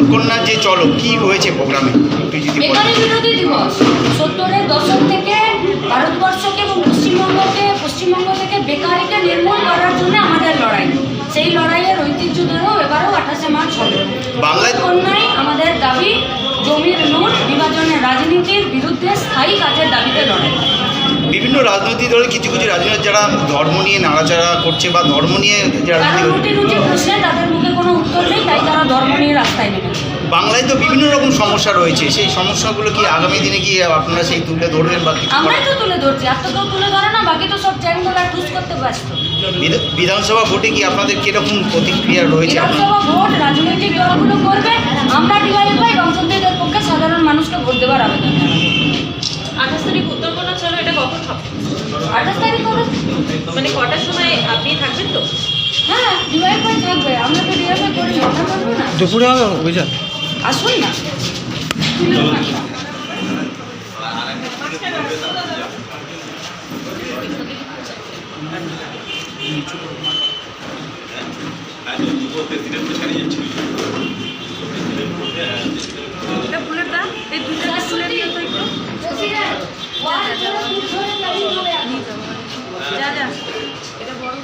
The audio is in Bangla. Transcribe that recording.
ভোটকন্যা যে চলো কি হয়েছে প্রোগ্রামে একটু যদি বলেন। বেকারি বিরোধী দিবস 70-এর দশক থেকে ভারতবর্ষকে এবং পশ্চিমবঙ্গ থেকে বেকারিকে নির্মূল করার জন্য আমাদের লড়াই। সেই লড়াইয়ের ঐতিহ্য ধরেও এবারও 28শে মার্চ হবে। বাংলায় ভোটকন্যায় আমাদের দাবি জমির লুট, বিভাজনের রাজনীতির বিরুদ্ধে স্থায়ী কাজের দাবিতে লড়াই। বিভিন্ন রাজনৈতিক দলের কিছু কিছু রাজনৈতিক যারা ধর্ম নিয়ে নাড়াচাড়া করছে বা ধর্ম নিয়ে কারণ রুটি রুটি প্রশ্নে তাদের মুখে কোনো উত্তর নেই, তাই তারা ধর্ম নিয়ে রাস্তায় নেমেছে। বাংলায় তো বিভিন্ন রকম সমস্যা রয়েছে, সেই সমস্যাগুলো কি আগামী দিনে কি আপনারা সেই তুলে ধরবেন বা কিছু আমরাই তো তুলে ধরছি, আর তো কেউ তুলে ধরে না, বাকি তো সব চ্যাংদোলা টুস করতে ব্যস্ত। বিধানসভা ভোটে কি আপনাদের কিরকম প্রতিক্রিয়া রয়েছে? বিধানসভা ভোট রাজনৈতিক দলগুলো করবে, আমরা ডিওয়াইএফআই বামপন্থীদের পক্ষে সাধারণ মানুষকে ভোট দেওয়ার আবেদন জানাবো। 28 তারিখ উত্তরকন্যা চলো, এটা কখন হবে? 28 তারিখ হবে। মানে কটার সময় আপনি থাকবেন তো? হ্যাঁ, ডিওয়াইএফআই থাকবে, আমরা তো ডিওয়াইএফআই করি, আমরা করবো না। দুপুরে হবে অভিযান? আসুন না। এটা ফুলের দাম, এই দুইটা ফুলের নিয়ে তো একটু যা যা, এটা বড়